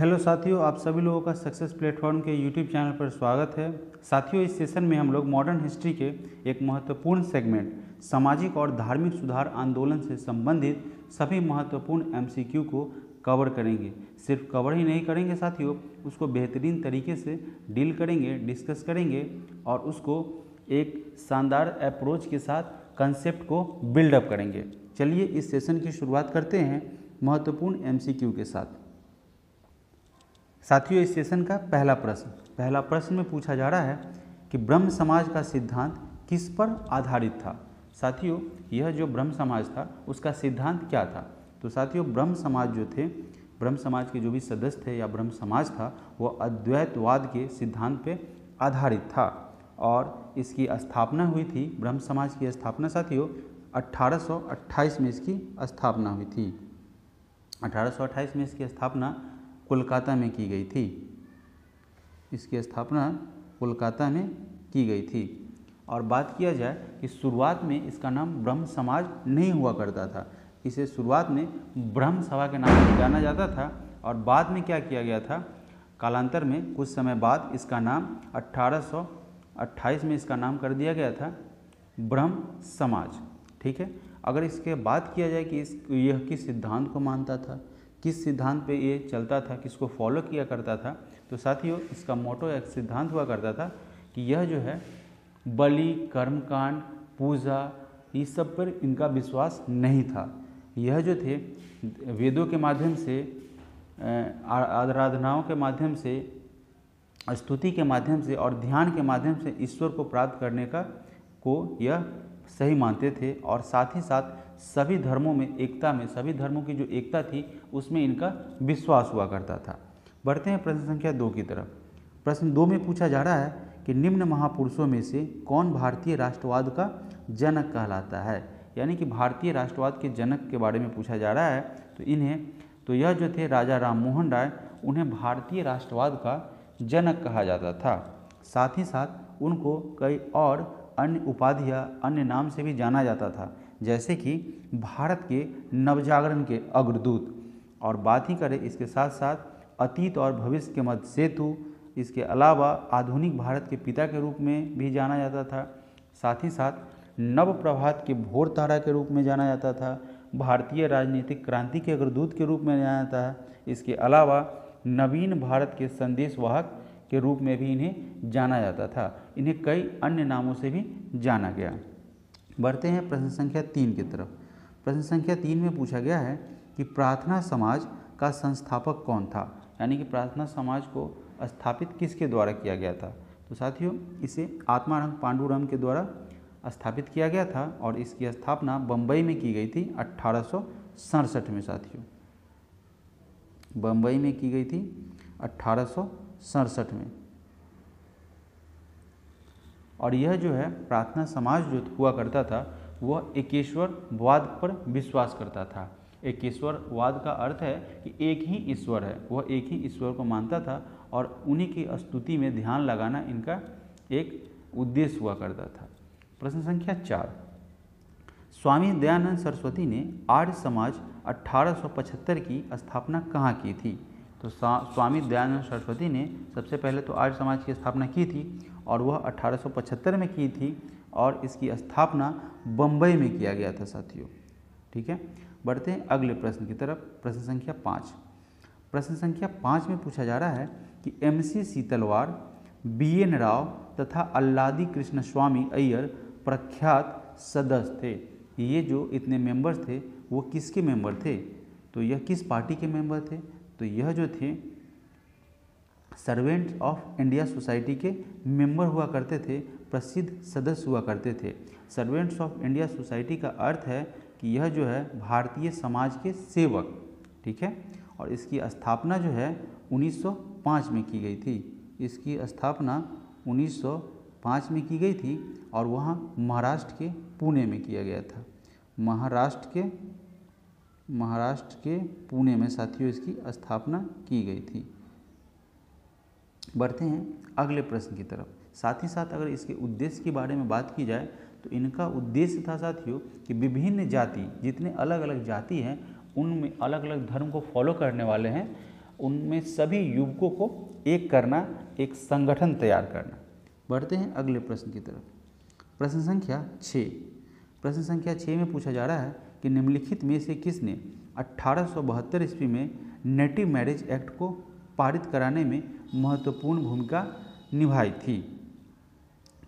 Hello साथियों, आप सभी लोगों का सक्सेस प्लेटफॉर्म के यूट्यूब चैनल पर स्वागत है। साथियों, इस सेशन में हम लोग मॉडर्न हिस्ट्री के एक महत्वपूर्ण सेगमेंट सामाजिक और धार्मिक सुधार आंदोलन से संबंधित सभी महत्वपूर्ण एमसीक्यू को कवर करेंगे। सिर्फ कवर ही नहीं करेंगे साथियों, उसको बेहतरीन तरीके से डील करेंगे, डिस्कस करेंगे और उसको एक शानदार अप्रोच के साथ कंसेप्ट को बिल्डअप करेंगे। चलिए इस सेशन की शुरुआत करते हैं महत्वपूर्ण एमसीक्यू के साथ। साथियों, इस सेशन का पहला प्रश्न में पूछा जा रहा है कि ब्रह्म समाज का सिद्धांत किस पर आधारित था। साथियों, यह जो ब्रह्म समाज था उसका सिद्धांत क्या था। तो साथियों, ब्रह्म समाज जो थे, ब्रह्म समाज के जो भी सदस्य थे या ब्रह्म समाज था, वह अद्वैतवाद के सिद्धांत पे आधारित था और इसकी स्थापना हुई थी। ब्रह्म समाज की स्थापना साथियों 1828 में इसकी स्थापना हुई थी। 1828 में इसकी स्थापना कोलकाता में की गई थी। इसकी स्थापना कोलकाता में की गई थी। और बात किया जाए कि शुरुआत में इसका नाम ब्रह्म समाज नहीं हुआ करता था, इसे शुरुआत में ब्रह्म सभा के नाम से जाना जाता था और बाद में क्या किया गया था, कालांतर में कुछ समय बाद इसका नाम 1828 में इसका नाम कर दिया गया था ब्रह्म समाज। ठीक है। अगर इसके बात किया जाए कि यह किस सिद्धांत को मानता था, किस सिद्धांत पे ये चलता था, किसको फॉलो किया करता था, तो साथियों इसका मोटो एक सिद्धांत हुआ करता था कि यह जो है बलि, कर्मकांड, पूजा, इस सब पर इनका विश्वास नहीं था। यह जो थे वेदों के माध्यम से, आराधनाओं के माध्यम से, स्तुति के माध्यम से और ध्यान के माध्यम से ईश्वर को प्राप्त करने को यह सही मानते थे। और साथ ही साथ सभी धर्मों में एकता में, सभी धर्मों की जो एकता थी उसमें इनका विश्वास हुआ करता था। बढ़ते हैं प्रश्न संख्या 2 की तरफ। प्रश्न 2 में पूछा जा रहा है कि निम्न महापुरुषों में से कौन भारतीय राष्ट्रवाद का जनक कहलाता है। यानी कि भारतीय राष्ट्रवाद के जनक के बारे में पूछा जा रहा है। तो यह जो थे राजा राममोहन राय, उन्हें भारतीय राष्ट्रवाद का जनक कहा जाता था। साथ ही साथ उनको कई और अन्य उपाधियाँ, अन्य नाम से भी जाना जाता था, जैसे कि भारत के नवजागरण के अग्रदूत। और बात ही करें इसके साथ साथ अतीत और भविष्य के मध्य सेतु, इसके अलावा आधुनिक भारत के पिता के रूप में भी जाना जाता था। साथ ही साथ नव प्रभात के भोर तारा के रूप में जाना जाता था। भारतीय राजनीतिक क्रांति के अग्रदूत के रूप में जाना जाता है। इसके अलावा नवीन भारत के संदेशवाहक के रूप में भी इन्हें जाना जाता था। इन्हें कई अन्य नामों से भी जाना गया। बढ़ते हैं प्रश्न संख्या 3 की तरफ। प्रश्न संख्या 3 में पूछा गया है कि प्रार्थना समाज का संस्थापक कौन था। यानी कि प्रार्थना समाज को स्थापित किसके द्वारा किया गया था। तो साथियों, इसे आत्माराम पांडुरंग के द्वारा स्थापित किया गया था और इसकी स्थापना बम्बई में की गई थी 1867 में। साथियों, बम्बई में की गई थी 1867 में। और यह जो है प्रार्थना समाज जो हुआ करता था वह एकेश्वरवाद पर विश्वास करता था। एकेश्वरवाद का अर्थ है कि एक ही ईश्वर है, वह एक ही ईश्वर को मानता था और उन्हीं की स्तुति में ध्यान लगाना इनका एक उद्देश्य हुआ करता था। प्रश्न संख्या 4, स्वामी दयानंद सरस्वती ने आर्य समाज 1875 की स्थापना कहाँ की थी। तो स्वामी दयानंद सरस्वती ने सबसे पहले तो आर्य समाज की स्थापना की थी और वह 1875 में की थी और इसकी स्थापना बम्बई में किया गया था साथियों। ठीक है। बढ़ते हैं अगले प्रश्न की तरफ। प्रश्न संख्या 5। प्रश्न संख्या 5 में पूछा जा रहा है कि MC सीतलवार, BN राव तथा अल्लादी कृष्ण स्वामी अय्यर प्रख्यात सदस्य थे। ये जो इतने मेंबर्स थे वो किसके मेंबर थे, तो यह किस पार्टी के मेंबर थे। तो यह जो थे सर्वेंट्स ऑफ इंडिया सोसाइटी के मेंबर हुआ करते थे, प्रसिद्ध सदस्य हुआ करते थे। सर्वेंट्स ऑफ इंडिया सोसाइटी का अर्थ है कि यह जो है भारतीय समाज के सेवक। ठीक है। और इसकी स्थापना जो है 1905 में की गई थी। इसकी स्थापना 1905 में की गई थी और वहाँ महाराष्ट्र के पुणे में किया गया था। महाराष्ट्र के पुणे में साथियों इसकी स्थापना की गई थी। बढ़ते हैं अगले प्रश्न की तरफ। साथ ही साथ अगर इसके उद्देश्य के बारे में बात की जाए तो इनका उद्देश्य था साथियों कि विभिन्न जाति, जितने अलग अलग जाति हैं उनमें अलग अलग धर्म को फॉलो करने वाले हैं, उनमें सभी युवकों को एक करना, एक संगठन तैयार करना। बढ़ते हैं अगले प्रश्न की तरफ। प्रश्न संख्या 6। प्रश्न संख्या 6 में पूछा जा रहा है कि निम्नलिखित में से किसने 1872 ईस्वी में नेटिव मैरिज एक्ट को पारित कराने में महत्वपूर्ण भूमिका निभाई थी।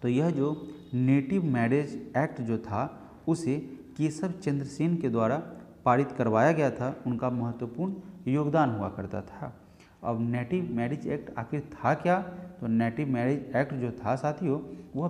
तो यह जो नेटिव मैरिज एक्ट जो था उसे केशव चंद्र सेन के द्वारा पारित करवाया गया था, उनका महत्वपूर्ण योगदान हुआ करता था। अब नेटिव मैरिज एक्ट आखिर था क्या? तो नेटिव मैरिज एक्ट जो था साथियों, वह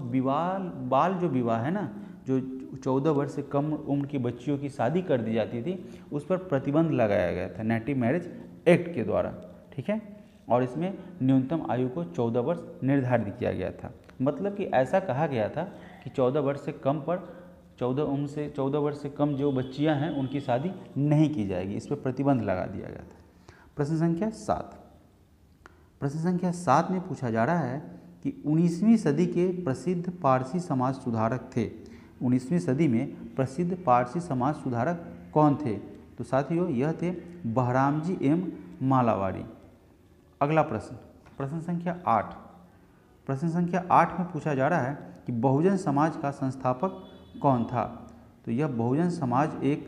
बाल जो विवाह है ना, जो 14 वर्ष से कम उम्र की बच्चियों की शादी कर दी जाती थी, उस पर प्रतिबंध लगाया गया था नेटिव मैरिज एक्ट के द्वारा। ठीक है, और इसमें न्यूनतम आयु को 14 वर्ष निर्धारित किया गया था। मतलब कि ऐसा कहा गया था कि 14 वर्ष से कम पर 14 वर्ष से कम जो बच्चियां हैं उनकी शादी नहीं की जाएगी, इस पर प्रतिबंध लगा दिया गया था। प्रश्न संख्या 7। प्रश्न संख्या 7 में पूछा जा रहा है कि 19वीं सदी के प्रसिद्ध पारसी समाज सुधारक थे। 19वीं सदी में प्रसिद्ध पारसी समाज सुधारक कौन थे? तो साथियों यह थे बहरामजी एम मालावाड़ी। अगला प्रश्न, प्रश्न संख्या 8। प्रश्न संख्या 8 में पूछा जा रहा है कि बहुजन समाज का संस्थापक कौन था? तो यह बहुजन समाज एक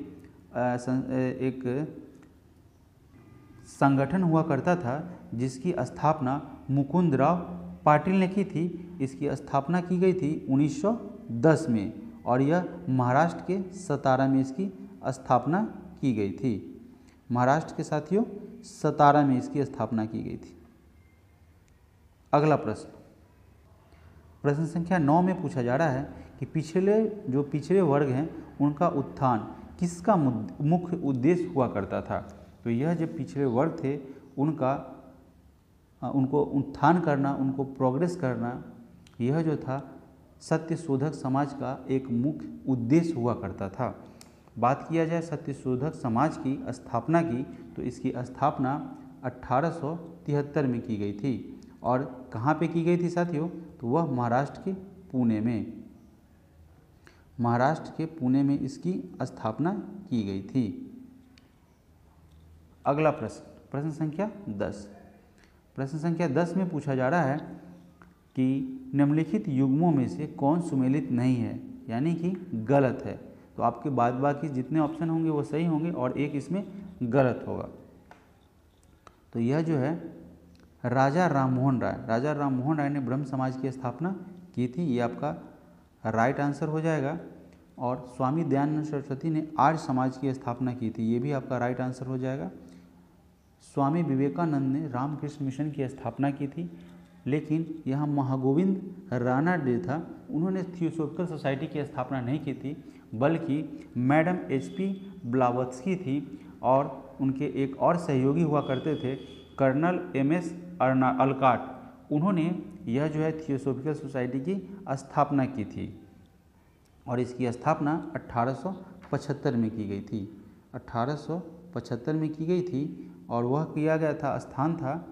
संगठन हुआ करता था जिसकी स्थापना मुकुंदराव पाटिल ने की थी। इसकी स्थापना की गई थी 1910 में और यह महाराष्ट्र के सतारा में इसकी स्थापना की गई थी। महाराष्ट्र के साथियों सतारा में इसकी स्थापना की गई थी। अगला प्रश्न, प्रश्न संख्या 9 में पूछा जा रहा है कि पिछड़े वर्ग हैं उनका उत्थान किसका मुख्य उद्देश्य हुआ करता था? तो यह जो पिछड़े वर्ग थे उनको उत्थान करना, उनको प्रोग्रेस करना, यह जो था सत्यशोधक समाज का एक मुख्य उद्देश्य हुआ करता था। बात किया जाए सत्यशोधक समाज की स्थापना की, तो इसकी स्थापना 1873 में की गई थी। और कहाँ पे की गई थी साथियों? तो वह महाराष्ट्र के पुणे में इसकी स्थापना की गई थी। अगला प्रश्न, प्रश्न संख्या 10। प्रश्न संख्या 10 में पूछा जा रहा है कि निम्नलिखित युग्मों में से कौन सुमेलित नहीं है, यानी कि गलत है। तो आपके बाद बाकी जितने ऑप्शन होंगे वो सही होंगे और एक इसमें गलत होगा। तो यह जो है राजा राममोहन राय ने ब्रह्म समाज की स्थापना की थी, ये आपका राइट आंसर हो जाएगा। और स्वामी दयानंद सरस्वती ने आर्य समाज की स्थापना की थी, ये भी आपका राइट आंसर हो जाएगा। स्वामी विवेकानंद ने रामकृष्ण मिशन की स्थापना की थी, लेकिन यहाँ महागोविंद राणा डे था, उन्होंने थियोसॉफिकल सोसाइटी की स्थापना नहीं की थी, बल्कि मैडम HP ब्लावत्स्की थी और उनके एक और सहयोगी हुआ करते थे कर्नल MS अलकाट। उन्होंने यह जो है थियोसॉफिकल सोसाइटी की स्थापना की थी और इसकी स्थापना 1875 में की गई थी। 1875 में की गई थी और वह किया गया था, स्थान था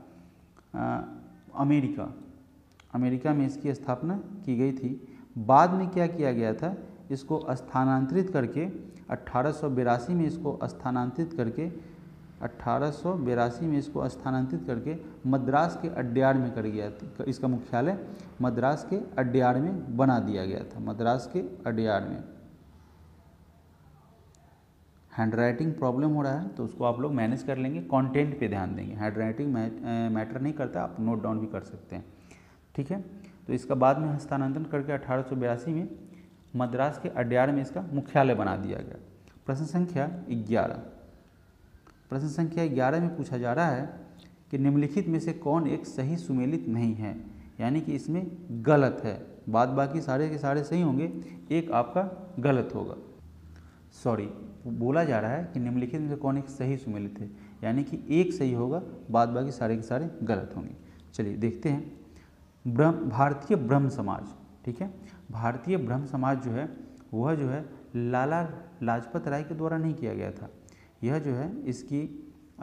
अमेरिका में इसकी स्थापना की गई थी। बाद में क्या किया गया था, इसको स्थानांतरित करके 1882 में इसको स्थानांतरित करके मद्रास के अड्यार में कर गया था। इसका मुख्यालय मद्रास के अड्यार में बना दिया गया था, मद्रास के अड्यार में। हैंडराइटिंग प्रॉब्लम हो रहा है तो उसको आप लोग मैनेज कर लेंगे, कंटेंट पे ध्यान देंगे। हैंडराइटिंग मैटर नहीं करता, आप नोट डाउन भी कर सकते हैं, ठीक है। तो इसका बाद में हस्तांतरण करके 1882 में मद्रास के अड्यार में इसका मुख्यालय बना दिया गया। प्रश्न संख्या 11। प्रश्न संख्या 11 में पूछा जा रहा है कि निम्नलिखित में से कौन एक सही सुमेलित नहीं है, यानी कि इसमें गलत है। बाद बाकी सारे के सारे सही होंगे, एक आपका गलत होगा। सॉरी, बोला जा रहा है कि निम्नलिखित में से कौन एक सही सुमेलित है, यानी कि एक सही होगा, बाद बाकी सारे के सारे गलत होंगे। चलिए देखते हैं भारतीय ब्रह्म समाज, ठीक है। भारतीय ब्रह्म समाज जो है वह जो है लाला लाजपत राय के द्वारा नहीं किया गया था। यह जो है इसकी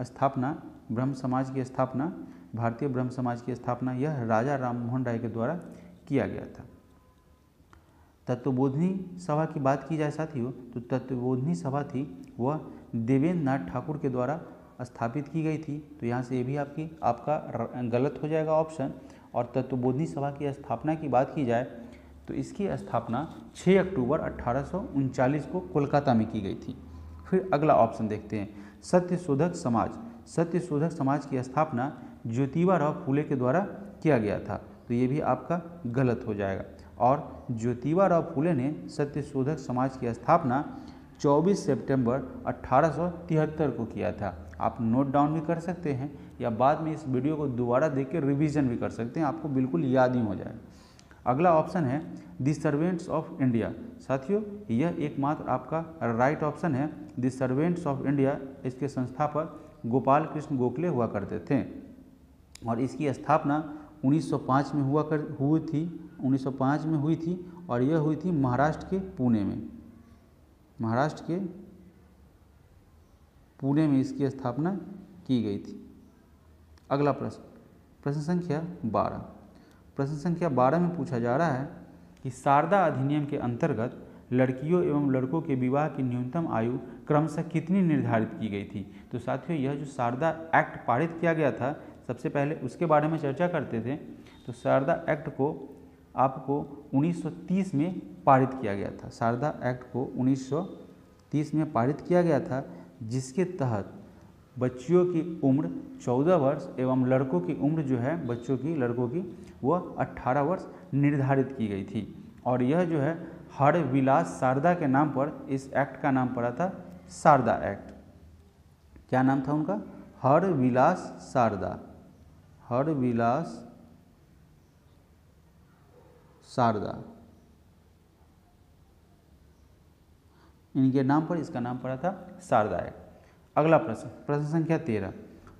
स्थापना, ब्रह्म समाज की स्थापना, भारतीय ब्रह्म समाज की स्थापना यह राजा राममोहन राय के द्वारा किया गया था। तत्वबोधिनी सभा की बात की जाए साथियों, तो तत्वबोधिनी सभा थी वह देवेंद्र नाथ ठाकुर के द्वारा स्थापित की गई थी। तो यहाँ से ये भी आपका गलत हो जाएगा ऑप्शन। और तत्वबोधिनी सभा की स्थापना की बात की जाए तो इसकी स्थापना 6 अक्टूबर 1839 को कोलकाता में की गई थी। फिर अगला ऑप्शन देखते हैं, सत्यशोधक समाज। सत्यशोधक समाज की स्थापना ज्योतिबा फूले के द्वारा किया गया था। तो ये भी आपका गलत हो जाएगा। और ज्योतिबा फूले ने सत्यशोधक समाज की स्थापना 24 सितंबर 1873 को किया था। आप नोट डाउन भी कर सकते हैं या बाद में इस वीडियो को दोबारा देख के रिवीजन भी कर सकते हैं, आपको बिल्कुल याद ही हो जाएगा। अगला ऑप्शन है द सर्वेंट्स ऑफ इंडिया। साथियों, यह एकमात्र आपका राइट ऑप्शन है। द सर्वेंट्स ऑफ इंडिया, इसके संस्थापक गोपाल कृष्ण गोखले हुआ करते थे और इसकी स्थापना 1905 में हुई थी और यह हुई थी महाराष्ट्र के पुणे में। महाराष्ट्र के पुणे में इसकी स्थापना की गई थी। अगला प्रश्न संख्या 12। प्रश्न संख्या 12 में पूछा जा रहा है कि शारदा अधिनियम के अंतर्गत लड़कियों एवं लड़कों के विवाह की न्यूनतम आयु क्रमशः कितनी निर्धारित की गई थी। तो साथियों, यह जो शारदा एक्ट पारित किया गया था, सबसे पहले उसके बारे में चर्चा करते थे। तो शारदा एक्ट को आपको 1930 में पारित किया गया था। शारदा एक्ट को 1930 में पारित किया गया था, जिसके तहत बच्चियों की उम्र 14 वर्ष एवं लड़कों की उम्र जो है लड़कों की वह 18 वर्ष निर्धारित की गई थी। और यह जो है हरविलास शारदा के नाम पर इस एक्ट का नाम पड़ा था शारदा एक्ट। क्या नाम था उनका? हरविलास शारदा। हरविलास शारदा, इनके नाम पर इसका नाम पड़ा था शारदा एक्ट। अगला प्रश्न संख्या 13।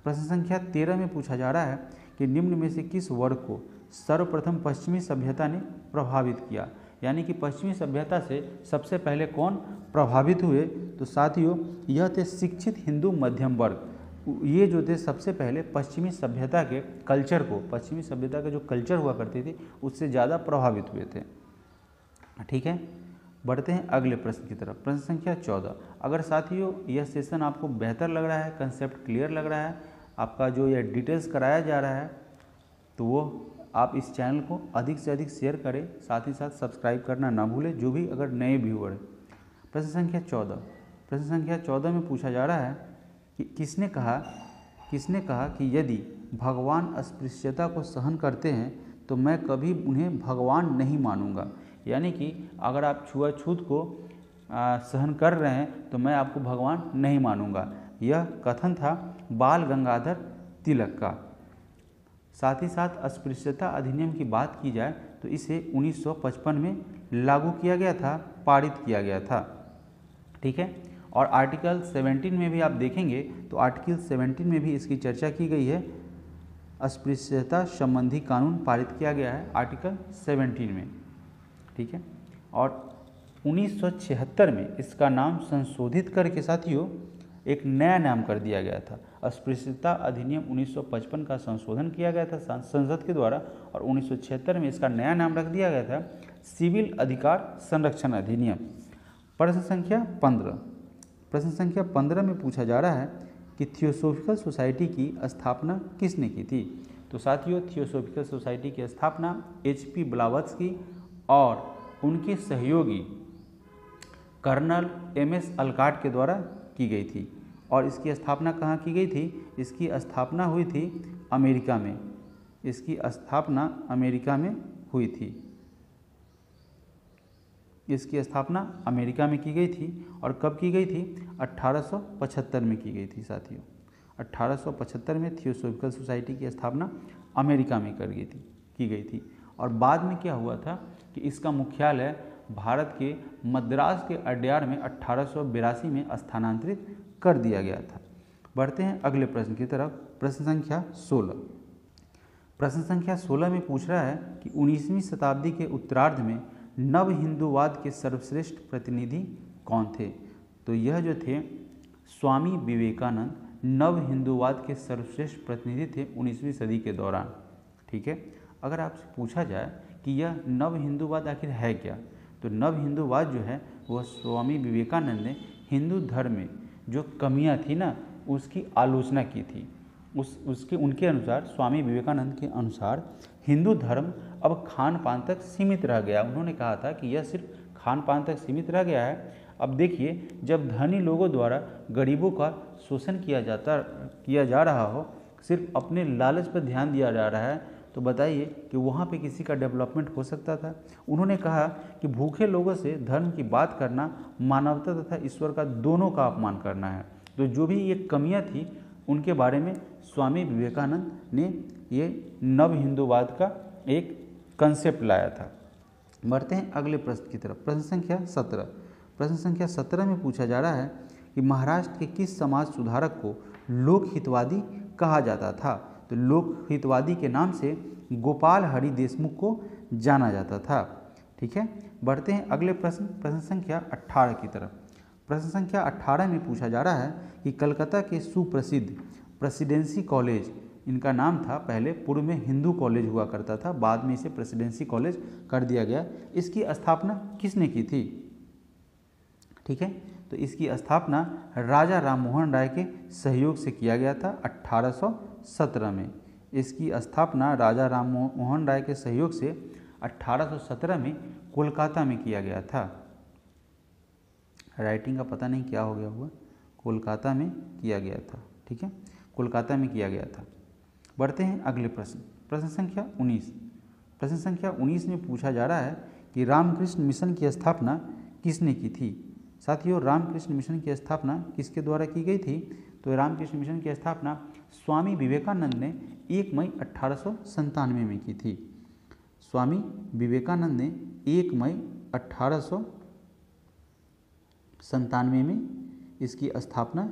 प्रश्न संख्या 13 में पूछा जा रहा है कि निम्न में से किस वर्ग को सर्वप्रथम पश्चिमी सभ्यता ने प्रभावित किया। यानी कि पश्चिमी सभ्यता से सबसे पहले कौन प्रभावित हुए। तो साथियों, यह थे शिक्षित हिंदू मध्यम वर्ग। ये जो थे सबसे पहले पश्चिमी सभ्यता के कल्चर को, पश्चिमी सभ्यता का जो कल्चर हुआ करती थी उससे ज़्यादा प्रभावित हुए थे। ठीक है, बढ़ते हैं अगले प्रश्न की तरफ। प्रश्न संख्या 14। अगर साथियों यह सेशन आपको बेहतर लग रहा है, कंसेप्ट क्लियर लग रहा है, आपका जो यह डिटेल्स कराया जा रहा है, तो वो आप इस चैनल को अधिक से अधिक शेयर करें, साथ ही साथ सब्सक्राइब करना ना भूलें, जो भी अगर नए व्यूअर हैं। प्रश्न संख्या 14। प्रश्न संख्या 14 में पूछा जा रहा है कि किसने कहा कि यदि भगवान अस्पृश्यता को सहन करते हैं तो मैं कभी उन्हें भगवान नहीं मानूंगा। यानी कि अगर आप छुआछूत को सहन कर रहे हैं तो मैं आपको भगवान नहीं मानूंगा। यह कथन था बाल गंगाधर तिलक का। साथ ही साथ अस्पृश्यता अधिनियम की बात की जाए तो इसे 1955 में लागू किया गया था, पारित किया गया था। ठीक है, और आर्टिकल 17 में भी आप देखेंगे तो आर्टिकल 17 में भी इसकी चर्चा की गई है। अस्पृश्यता संबंधी कानून पारित किया गया है आर्टिकल 17 में। ठीक है, और 1976 में इसका नाम संशोधित करके साथियों एक नया नाम कर दिया गया था। अस्पृश्यता अधिनियम 1955 का संशोधन किया गया था संसद के द्वारा और 1976 में इसका नया नाम रख दिया गया था सिविल अधिकार संरक्षण अधिनियम। प्रश्न संख्या 15। प्रश्न संख्या 15 में पूछा जा रहा है कि थियोसॉफिकल सोसाइटी की स्थापना किसने की थी। तो साथियों, थियोसॉफिकल सोसाइटी की स्थापना HP ब्लावत्स्की और उनके सहयोगी कर्नल MS अलकाट के द्वारा की गई थी। और इसकी स्थापना कहाँ की गई थी? इसकी स्थापना हुई थी अमेरिका में। इसकी स्थापना अमेरिका में हुई थी। इसकी स्थापना अमेरिका में की गई थी और कब की गई थी? 1875 में की गई थी साथियों। 1875 में थियोसॉफिकल सोसाइटी की स्थापना अमेरिका में की गई थी। और बाद में क्या हुआ था कि इसका मुख्यालय भारत के मद्रास के अड्यार में 1882 में स्थानांतरित कर दिया गया था। बढ़ते हैं अगले प्रश्न की तरफ। प्रश्न संख्या 16। प्रश्न संख्या 16 में पूछ रहा है कि 19वीं शताब्दी के उत्तरार्ध में नव हिंदूवाद के सर्वश्रेष्ठ प्रतिनिधि कौन थे। तो यह जो थे स्वामी विवेकानंद नव हिंदूवाद के सर्वश्रेष्ठ प्रतिनिधि थे 19वीं सदी के दौरान। ठीक है, अगर आपसे पूछा जाए कि यह नव हिंदूवाद आखिर है क्या, तो नव हिंदूवाद जो है वह स्वामी विवेकानंद ने हिंदू धर्म में जो कमियां थी ना, उसकी आलोचना की थी। उसके उनके अनुसार, स्वामी विवेकानंद के अनुसार हिंदू धर्म अब खान पान तक सीमित रह गया। उन्होंने कहा था कि यह सिर्फ खान पान तक सीमित रह गया है। अब देखिए, जब धनी लोगों द्वारा गरीबों का शोषण किया जा रहा हो, सिर्फ अपने लालच पर ध्यान दिया जा रहा है, तो बताइए कि वहाँ पे किसी का डेवलपमेंट हो सकता था। उन्होंने कहा कि भूखे लोगों से धर्म की बात करना मानवता तथा ईश्वर का दोनों का अपमान करना है। तो जो भी ये कमियां थी उनके बारे में स्वामी विवेकानंद ने ये नव हिंदूवाद का एक कंसेप्ट लाया था। बढ़ते हैं अगले प्रश्न की तरफ। प्रश्न संख्या 17। प्रश्न संख्या 17 में पूछा जा रहा है कि महाराष्ट्र के किस समाज सुधारक को लोकहितवादी कहा जाता था? तो लोकहितवादी के नाम से गोपाल हरि देशमुख को जाना जाता था। ठीक है, बढ़ते हैं अगले प्रश्न, प्रश्न संख्या 18 की तरफ। प्रश्न संख्या 18 में पूछा जा रहा है कि कलकत्ता के सुप्रसिद्ध प्रेसिडेंसी कॉलेज, इनका नाम था, पहले पूर्व में हिंदू कॉलेज हुआ करता था, बाद में इसे प्रेसिडेंसी कॉलेज कर दिया गया। इसकी स्थापना किसने की थी? ठीक है, तो इसकी स्थापना राजा राममोहन राय के सहयोग से किया गया था 1817 में। इसकी स्थापना राजा राममोहन राय के सहयोग से 1817 में कोलकाता में किया गया था। राइटिंग का पता नहीं क्या हो गया हुआ, कोलकाता में किया गया था। ठीक है, कोलकाता में किया गया था। बढ़ते हैं अगले प्रश्न, प्रश्न संख्या 19। प्रश्न संख्या 19 में पूछा जा रहा है कि रामकृष्ण मिशन की स्थापना किसने की थी? साथियों, रामकृष्ण मिशन की स्थापना किसके द्वारा की गई थी? तो रामकृष्ण मिशन की स्थापना स्वामी विवेकानंद ने 1 मई 1897 में की थी। स्वामी विवेकानंद ने 1 मई 1897 में इसकी स्थापना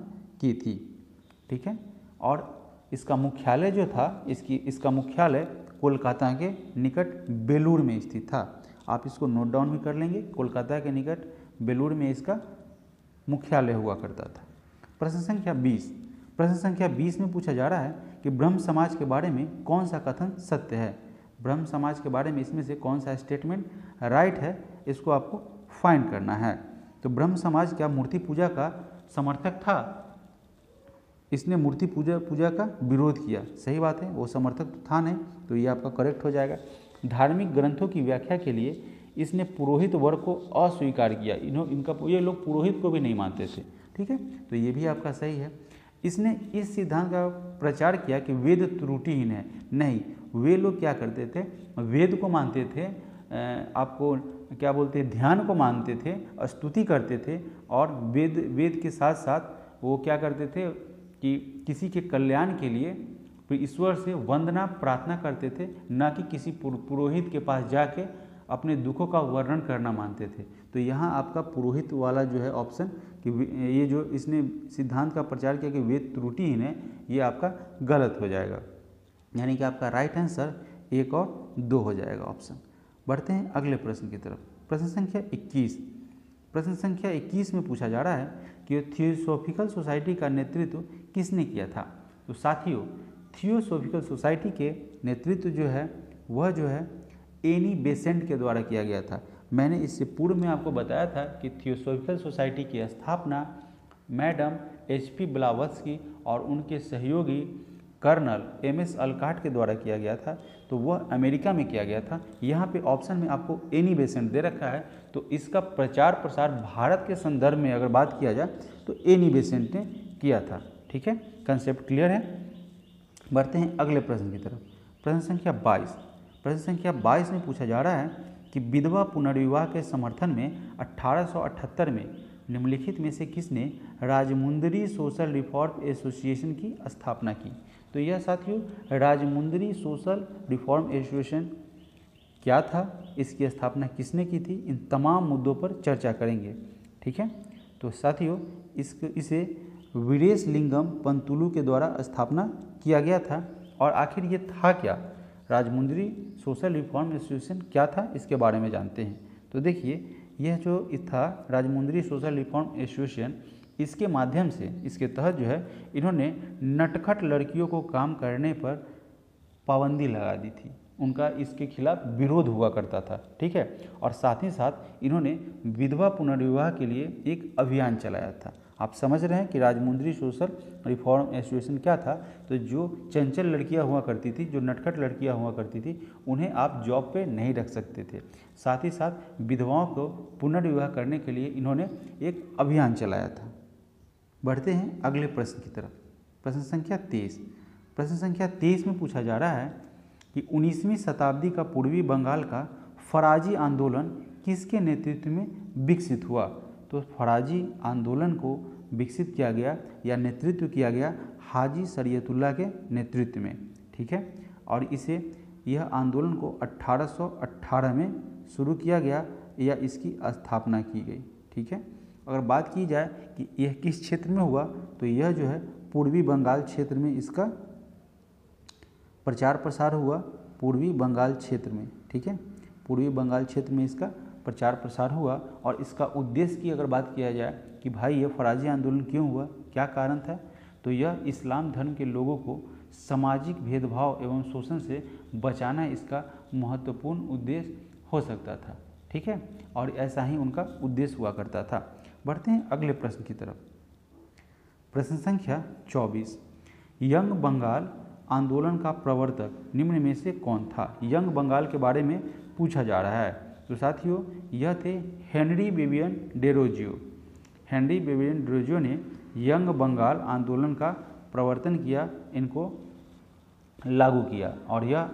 की थी। ठीक है, और इसका मुख्यालय जो था, इसका मुख्यालय कोलकाता के निकट बेलूर में स्थित था। आप इसको नोट डाउन भी कर लेंगे, कोलकाता के निकट बेलूर में इसका मुख्यालय हुआ करता था। प्रश्न संख्या 20। प्रश्न संख्या 20 में पूछा जा रहा है कि ब्रह्म समाज के बारे में कौन सा कथन सत्य है? ब्रह्म समाज के बारे में इसमें से कौन सा स्टेटमेंट राइट है, इसको आपको फाइंड करना है। तो ब्रह्म समाज क्या मूर्ति पूजा का समर्थक था? इसने मूर्ति पूजा का विरोध किया, सही बात है, वो समर्थक तो था नहीं, तो ये आपका करेक्ट हो जाएगा। धार्मिक ग्रंथों की व्याख्या के लिए इसने पुरोहित वर्ग को अस्वीकार किया। ये लोग पुरोहित को भी नहीं मानते थे। ठीक है, तो ये भी आपका सही है। इसने इस सिद्धांत का प्रचार किया कि वेद त्रुटिहीन है। नहीं, वे लोग क्या करते थे, वेद को मानते थे, आपको क्या बोलते हैं, ध्यान को मानते थे, स्तुति करते थे, और वेद के साथ साथ वो क्या करते थे कि किसी के कल्याण के लिए ईश्वर से वंदना प्रार्थना करते थे, न कि किसी पुरोहित के पास जाके अपने दुखों का वर्णन करना मानते थे। तो यहाँ आपका पुरोहित वाला जो है ऑप्शन, कि ये जो इसने सिद्धांत का प्रचार किया कि वेद त्रुटिहीन है, ये आपका गलत हो जाएगा। यानी कि आपका राइट आंसर 1 और 2 हो जाएगा ऑप्शन। बढ़ते हैं अगले प्रश्न की तरफ। प्रश्न संख्या 21। प्रश्न संख्या 21 में पूछा जा रहा है कि थियोसॉफिकल सोसाइटी का नेतृत्व किसने किया था? तो साथियों, थियोसॉफिकल सोसाइटी के नेतृत्व जो है वह जो है एनी बेसेंट के द्वारा किया गया था। मैंने इससे पूर्व में आपको बताया था कि थियोसॉफिकल सोसाइटी की स्थापना मैडम HP ब्लावत्स्की और उनके सहयोगी कर्नल MS अलकाट के द्वारा किया गया था। तो वह अमेरिका में किया गया था। यहाँ पे ऑप्शन में आपको एनी बेसेंट दे रखा है, तो इसका प्रचार प्रसार भारत के संदर्भ में अगर बात किया जाए तो एनी बेसेंट ने किया था। ठीक है, कंसेप्ट क्लियर है। बढ़ते हैं अगले प्रश्न की तरफ। प्रश्न संख्या 22। प्रश्न संख्या 22 में पूछा जा रहा है कि विधवा पुनर्विवाह के समर्थन में 1878 में निम्नलिखित में से किसने राजमुंदरी सोशल रिफॉर्म एसोसिएशन की स्थापना की? तो यह साथियों राजमुंदरी सोशल रिफॉर्म एसोसिएशन क्या था, इसकी स्थापना किसने की थी, इन तमाम मुद्दों पर चर्चा करेंगे। ठीक है, तो साथियों इसे वीरेश लिंगम पंतुलु के द्वारा स्थापना किया गया था। और आखिर ये था क्या, राजमुंदरी सोशल रिफॉर्म एसोसिएशन क्या था, इसके बारे में जानते हैं। तो देखिए, यह जो था राजमुंदरी सोशल रिफॉर्म एसोसिएशन, इसके माध्यम से, इसके तहत जो है इन्होंने नटखट लड़कियों को काम करने पर पाबंदी लगा दी थी। उनका इसके खिलाफ विरोध हुआ करता था। ठीक है, और साथ ही साथ इन्होंने विधवा पुनर्विवाह के लिए एक अभियान चलाया था। आप समझ रहे हैं कि राजमुंद्री सोशल रिफॉर्म एसोसिएशन क्या था। तो जो चंचल लड़कियां हुआ करती थी, जो नटखट लड़कियां हुआ करती थी, उन्हें आप जॉब पे नहीं रख सकते थे। साथ ही साथ विधवाओं को पुनर्विवाह करने के लिए इन्होंने एक अभियान चलाया था। बढ़ते हैं अगले प्रश्न की तरफ। प्रश्न संख्या 23। प्रश्न संख्या 23 में पूछा जा रहा है कि 19वीं शताब्दी का पूर्वी बंगाल का फराजी आंदोलन किसके नेतृत्व में विकसित हुआ। तो फराजी आंदोलन को विकसित किया गया या नेतृत्व किया गया हाजी शरीयतुल्लाह के नेतृत्व में, ठीक है। और यह आंदोलन को 1818 में शुरू किया गया या इसकी स्थापना की गई, ठीक है। अगर बात की जाए कि यह किस क्षेत्र में हुआ, तो यह जो है पूर्वी बंगाल क्षेत्र में इसका प्रचार प्रसार हुआ, पूर्वी बंगाल क्षेत्र में, ठीक है। पूर्वी बंगाल क्षेत्र में इसका प्रचार प्रसार हुआ। और इसका उद्देश्य की अगर बात किया जाए कि भाई ये फराजी आंदोलन क्यों हुआ, क्या कारण था, तो यह इस्लाम धर्म के लोगों को सामाजिक भेदभाव एवं शोषण से बचाना इसका महत्वपूर्ण उद्देश्य हो सकता था, ठीक है। और ऐसा ही उनका उद्देश्य हुआ करता था। बढ़ते हैं अगले प्रश्न की तरफ। प्रश्न संख्या 24। यंग बंगाल आंदोलन का प्रवर्तक निम्न में से कौन था। यंग बंगाल के बारे में पूछा जा रहा है। तो साथियों, यह थे हेनरी बेबियन डेरोजियो। हेनरी बेबियन डेरोजियो ने यंग बंगाल आंदोलन का प्रवर्तन किया, इनको लागू किया। और यह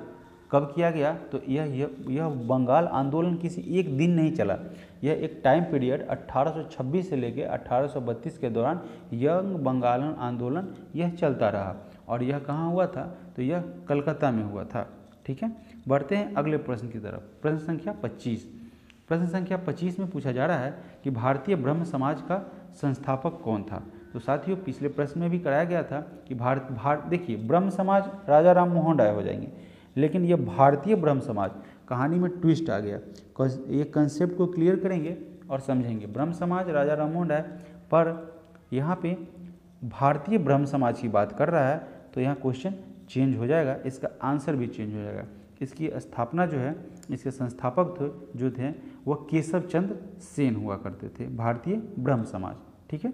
कब किया गया, तो यह बंगाल आंदोलन किसी एक दिन नहीं चला। यह एक टाइम पीरियड 1826 से लेकर 1832 के दौरान यंग बंगाल आंदोलन यह चलता रहा। और यह कहाँ हुआ था, तो यह कलकत्ता में हुआ था, ठीक है। बढ़ते हैं अगले प्रश्न की तरफ। प्रश्न संख्या 25। प्रश्न संख्या 25 में पूछा जा रहा है कि भारतीय ब्रह्म समाज का संस्थापक कौन था। तो साथियों, पिछले प्रश्न में भी कराया गया था कि देखिए ब्रह्म समाज राजा राम मोहन राय हो जाएंगे, लेकिन यह भारतीय ब्रह्म समाज, कहानी में ट्विस्ट आ गया। ये कंसेप्ट को क्लियर करेंगे और समझेंगे। ब्रह्म समाज राजा राम मोहन राय, पर यहाँ पे भारतीय ब्रह्म समाज की बात कर रहा है, तो यहाँ क्वेश्चन चेंज हो जाएगा, इसका आंसर भी चेंज हो जाएगा। इसकी स्थापना जो है, इसके संस्थापक जो थे वह केशव चंद्र सेन हुआ करते थे, भारतीय ब्रह्म समाज, ठीक है।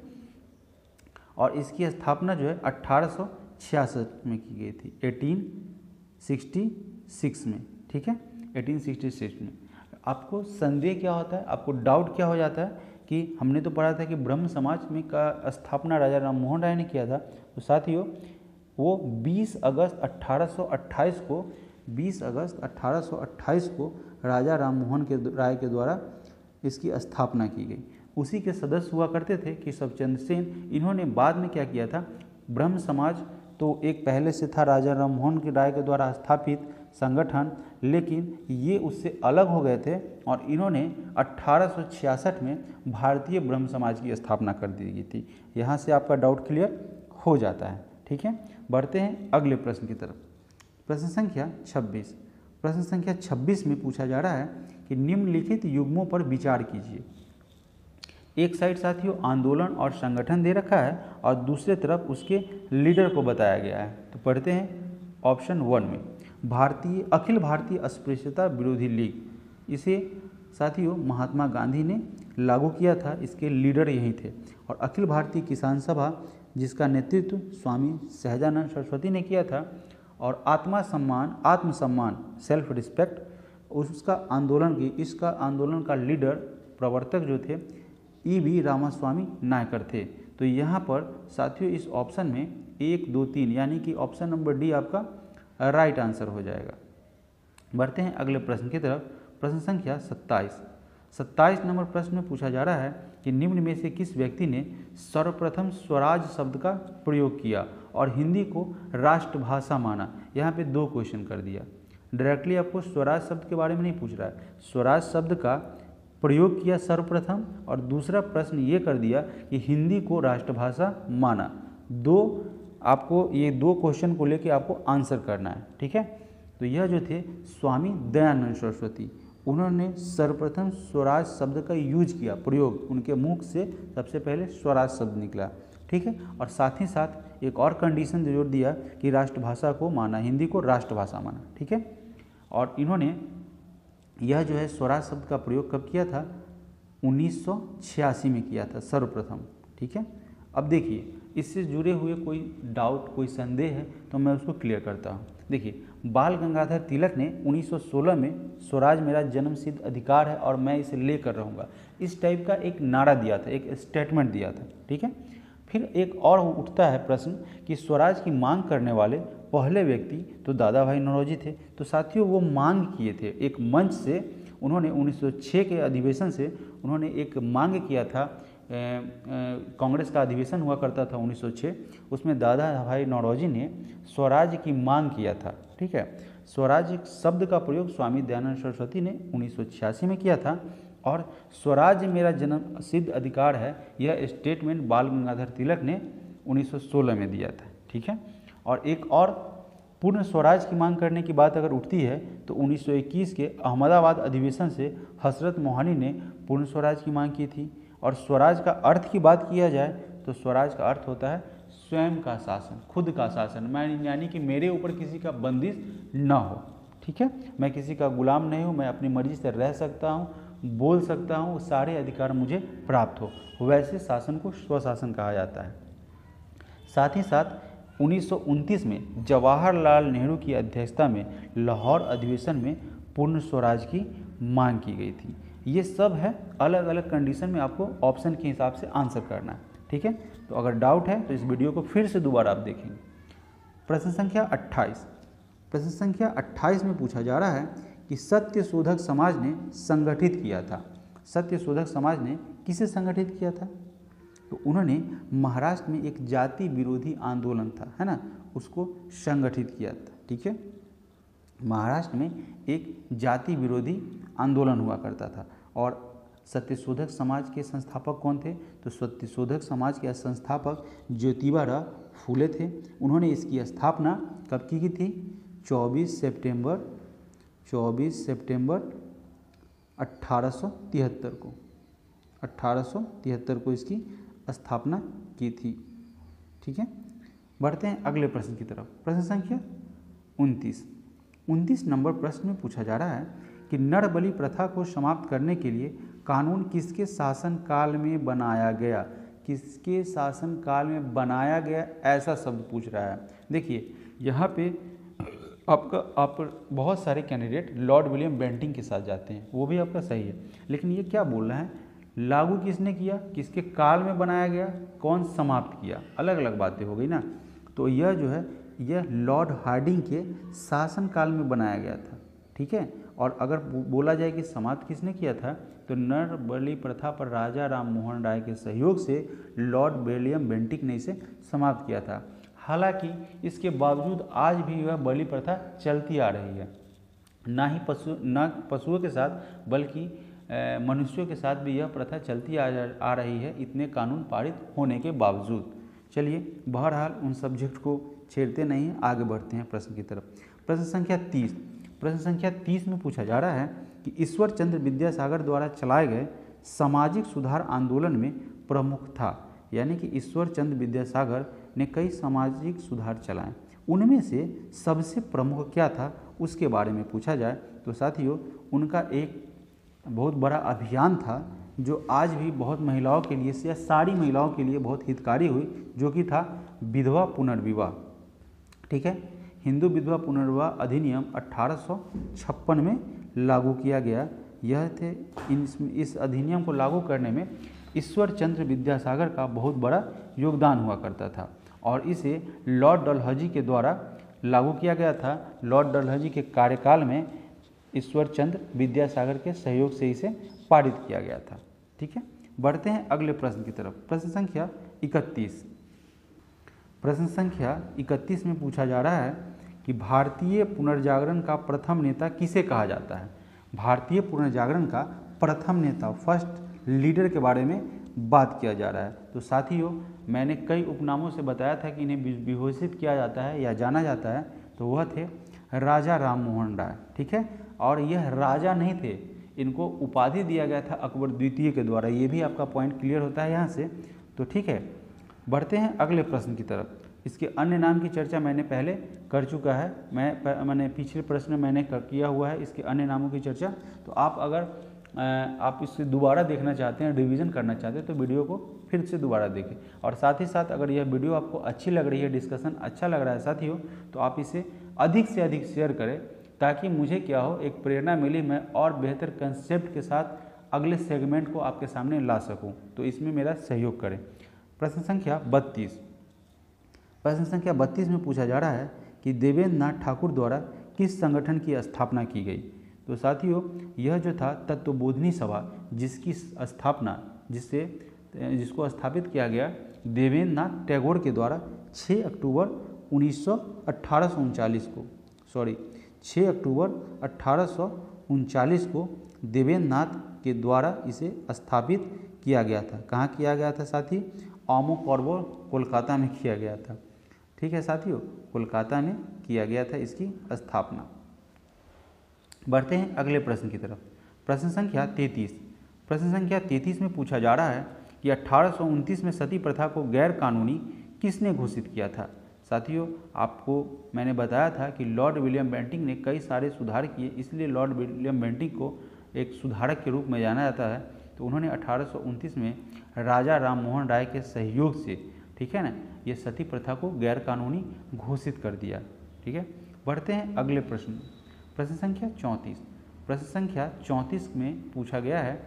और इसकी स्थापना जो है 1866 में की गई थी, 1866 में, ठीक है, 1866 में। आपको संदेह क्या होता है, आपको डाउट क्या हो जाता है कि हमने तो पढ़ा था कि ब्रह्म समाज में का स्थापना राजा राम मोहन राय ने किया था। तो साथियों, वो 20 अगस्त 1828 को राजा राम मोहन राय के द्वारा इसकी स्थापना की गई। उसी के सदस्य हुआ करते थे केशव चंद्र सेन। इन्होंने बाद में क्या किया था, ब्रह्म समाज तो एक पहले से था राजा राम मोहन राय के द्वारा स्थापित संगठन, लेकिन ये उससे अलग हो गए थे और इन्होंने 1866 में भारतीय ब्रह्म समाज की स्थापना कर दी गई थी। यहाँ से आपका डाउट क्लियर हो जाता है, ठीक है। बढ़ते हैं अगले प्रश्न की तरफ। प्रश्न संख्या 26। प्रश्न संख्या 26 में पूछा जा रहा है कि निम्नलिखित युग्मों पर विचार कीजिए। एक साइड साथियों आंदोलन और संगठन दे रखा है और दूसरे तरफ उसके लीडर को बताया गया है। तो पढ़ते हैं ऑप्शन 1 में अखिल भारतीय अस्पृश्यता विरोधी लीग। इसे साथियों महात्मा गांधी ने लागू किया था, इसके लीडर यही थे। और अखिल भारतीय किसान सभा, जिसका नेतृत्व स्वामी सहजानंद सरस्वती ने किया था। और आत्मसम्मान सेल्फ रिस्पेक्ट, इसका आंदोलन का लीडर प्रवर्तक जो थे E.V. रामास्वामी नायकर थे। तो यहाँ पर साथियों इस ऑप्शन में 1, 2, 3 यानी कि ऑप्शन नंबर डी आपका राइट आंसर हो जाएगा। बढ़ते हैं अगले प्रश्न की तरफ। प्रश्न संख्या 27 नंबर प्रश्न में पूछा जा रहा है कि निम्न में से किस व्यक्ति ने सर्वप्रथम स्वराज शब्द का प्रयोग किया और हिंदी को राष्ट्रभाषा माना। यहाँ पे 2 क्वेश्चन कर दिया। डायरेक्टली आपको स्वराज शब्द के बारे में नहीं पूछ रहा है, स्वराज शब्द का प्रयोग किया सर्वप्रथम, और दूसरा प्रश्न ये कर दिया कि हिंदी को राष्ट्रभाषा माना। ये 2 क्वेश्चन को लेके आपको आंसर करना है, ठीक है। तो यह जो थे स्वामी दयानंद सरस्वती, उन्होंने सर्वप्रथम स्वराज शब्द का यूज किया, प्रयोग, उनके मुख से सबसे पहले स्वराज शब्द निकला, ठीक है। और साथ ही साथ एक और कंडीशन जोड़ दिया कि राष्ट्रभाषा को माना, हिंदी को राष्ट्रभाषा माना, ठीक है। और इन्होंने यह जो है स्वराज शब्द का प्रयोग कब किया था, 1986 में किया था सर्वप्रथम, ठीक है। अब देखिए, इससे जुड़े हुए कोई डाउट, कोई संदेह है तो मैं उसको क्लियर करता हूँ। देखिए, बाल गंगाधर तिलक ने 1916 में स्वराज मेरा जन्मसिद्ध अधिकार है और मैं इसे लेकर रहूँगा, इस टाइप का एक नारा दिया था, एक स्टेटमेंट दिया था। ठीक है। फिर एक और उठता है प्रश्न कि स्वराज की मांग करने वाले पहले व्यक्ति तो दादा भाई नौरोजी थे। तो साथियों, वो मांग किए थे एक मंच से, उन्होंने 1906 के अधिवेशन से उन्होंने एक मांग किया था। कांग्रेस का अधिवेशन हुआ करता था 1906, उसमें दादा भाई नौरोजी ने स्वराज की मांग किया था। ठीक है। स्वराज शब्द का प्रयोग स्वामी दयानंद सरस्वती ने 1986 में किया था और स्वराज मेरा जन्म सिद्ध अधिकार है, यह स्टेटमेंट बाल गंगाधर तिलक ने 1916 में दिया था। ठीक है। और एक और पूर्ण स्वराज की मांग करने की बात अगर उठती है तो 1921 के अहमदाबाद अधिवेशन से हसरत मोहानी ने पूर्ण स्वराज की मांग की थी। और स्वराज का अर्थ की बात किया जाए तो स्वराज का अर्थ होता है स्वयं का शासन, खुद का शासन, मैं यानी कि मेरे ऊपर किसी का बंदिश न हो। ठीक है। मैं किसी का गुलाम नहीं हूँ, मैं अपनी मर्जी से रह सकता हूँ, बोल सकता हूँ, सारे अधिकार मुझे प्राप्त हो, वैसे शासन को स्वशासन कहा जाता है। साथ ही साथ 1929 में जवाहरलाल नेहरू की अध्यक्षता में लाहौर अधिवेशन में पूर्ण स्वराज की मांग की गई थी। ये सब है, अलग अलग कंडीशन में आपको ऑप्शन के हिसाब से आंसर करना है। ठीक है। तो अगर डाउट है तो इस वीडियो को फिर से दोबारा आप देखेंगे। प्रश्न संख्या 28। प्रश्न संख्या 28 में पूछा जा रहा है कि सत्यशोधक समाज ने संगठित किया था। सत्यशोधक समाज ने किसे संगठित किया था? तो उन्होंने महाराष्ट्र में एक जाति विरोधी आंदोलन था, है ना, उसको संगठित किया था। ठीक है। महाराष्ट्र में एक जाति विरोधी आंदोलन हुआ करता था। और सत्यशोधक समाज के संस्थापक कौन थे? तो सत्यशोधक समाज के संस्थापक ज्योतिबा फूले थे। उन्होंने इसकी स्थापना कब की थी? 24 सितंबर 1873 को। 1873 को इसकी स्थापना की थी। ठीक है। बढ़ते हैं अगले प्रश्न की तरफ। प्रश्न संख्या 29 नंबर प्रश्न में पूछा जा रहा है कि नर बलि प्रथा को समाप्त करने के लिए कानून किसके शासन काल में बनाया गया? किसके शासन काल में बनाया गया, ऐसा शब्द पूछ रहा है। देखिए, यहाँ पे आप बहुत सारे कैंडिडेट लॉर्ड विलियम बेंटिंक के साथ जाते हैं, वो भी आपका सही है, लेकिन ये क्या बोल रहा है, लागू किसने किया, किसके काल में बनाया गया, कौन समाप्त किया, अलग अलग बातें हो गई ना। तो यह जो है, यह लॉर्ड हार्डिंग के शासन काल में बनाया गया था। ठीक है। और अगर बोला जाए कि समाप्त किसने किया था, तो नर बलि प्रथा पर राजा राम मोहन राय के सहयोग से लॉर्ड विलियम बेंटिक ने इसे समाप्त किया था। हालांकि इसके बावजूद आज भी वह बलि प्रथा चलती आ रही है, न पशुओं के साथ बल्कि मनुष्यों के साथ भी यह प्रथा चलती आ रही है, इतने कानून पारित होने के बावजूद। चलिए, बहरहाल उन सब्जेक्ट को छेड़ते नहीं हैं, आगे बढ़ते हैं प्रश्न की तरफ। प्रश्न संख्या 30। प्रश्न संख्या 30 में पूछा जा रहा है कि ईश्वर चंद्र विद्यासागर द्वारा चलाए गए सामाजिक सुधार आंदोलन में प्रमुख था। यानी कि ईश्वर चंद्र विद्यासागर ने कई सामाजिक सुधार चलाए, उनमें से सबसे प्रमुख क्या था, उसके बारे में पूछा जाए तो साथियों, उनका एक बहुत बड़ा अभियान था जो आज भी बहुत महिलाओं के लिए या सारी महिलाओं के लिए बहुत हितकारी हुई, जो कि था विधवा पुनर्विवाह। ठीक है। हिंदू विधवा पुनर्विवाह अधिनियम 1856 में लागू किया गया। यह थे इस अधिनियम को लागू करने में ईश्वर चंद्र विद्यासागर का बहुत बड़ा योगदान हुआ करता था और इसे लॉर्ड डलहौजी के द्वारा लागू किया गया था। लॉर्ड डलहौजी के कार्यकाल में ईश्वर चंद्र विद्यासागर के सहयोग से इसे पारित किया गया था। ठीक है। बढ़ते हैं अगले प्रश्न की तरफ। प्रश्न संख्या 31। प्रश्न संख्या 31 में पूछा जा रहा है कि भारतीय पुनर्जागरण का प्रथम नेता किसे कहा जाता है? भारतीय पुनर्जागरण का प्रथम नेता, फर्स्ट लीडर के बारे में बात किया जा रहा है। तो साथियों, मैंने कई उपनामों से बताया था कि इन्हें विभूषित किया जाता है या जाना जाता है, तो वह थे राजा राम मोहन राय। ठीक है। और यह राजा नहीं थे, इनको उपाधि दिया गया था अकबर द्वितीय के द्वारा। ये भी आपका पॉइंट क्लियर होता है यहाँ से। तो ठीक है, बढ़ते हैं अगले प्रश्न की तरफ। इसके अन्य नाम की चर्चा मैंने पहले कर चुका है, मैंने पिछले प्रश्न में मैंने किया हुआ है इसके अन्य नामों की चर्चा। तो आप अगर आप इसे दोबारा देखना चाहते हैं, रिवीजन करना चाहते हैं, तो वीडियो को फिर से दोबारा देखें। और साथ ही साथ अगर यह वीडियो आपको अच्छी लग रही है, डिस्कशन अच्छा लग रहा है साथियों, तो आप इसे अधिक से अधिक शेयर करें ताकि मुझे क्या हो, एक प्रेरणा मिली, मैं और बेहतर कंसेप्ट के साथ अगले सेगमेंट को आपके सामने ला सकूं। तो इसमें मेरा सहयोग करें। प्रश्न संख्या 32। प्रश्न संख्या 32 में पूछा जा रहा है कि देवेंद्र नाथ ठाकुर द्वारा किस संगठन की स्थापना की गई। तो साथियों, यह जो था तत्वबोधिनी सभा, जिसकी स्थापना जिसको स्थापित किया गया देवेंद्र नाथ टैगोर के द्वारा 6 अक्टूबर 1839 को 6 अक्टूबर 1839 को देवेंद्र नाथ के द्वारा इसे स्थापित किया गया था। कहाँ किया गया था साथी? आमो कॉर्बो, कोलकाता में किया गया था। ठीक है साथियों, कोलकाता में किया गया था इसकी स्थापना। बढ़ते हैं अगले प्रश्न की तरफ। प्रश्न संख्या 33। प्रश्न संख्या 33 में पूछा जा रहा है कि 1829 में सती प्रथा को गैर कानूनी किसने घोषित किया था। साथियों, आपको मैंने बताया था कि लॉर्ड विलियम बेंटिंक ने कई सारे सुधार किए, इसलिए लॉर्ड विलियम बेंटिंक को एक सुधारक के रूप में जाना जाता है। तो उन्होंने 1829 में राजा राम मोहन राय के सहयोग से, ठीक है ना, ये सती प्रथा को गैर कानूनी घोषित कर दिया। ठीक है, बढ़ते हैं अगले प्रश्न। प्रश्न संख्या 34। प्रश्न संख्या 34 में पूछा गया है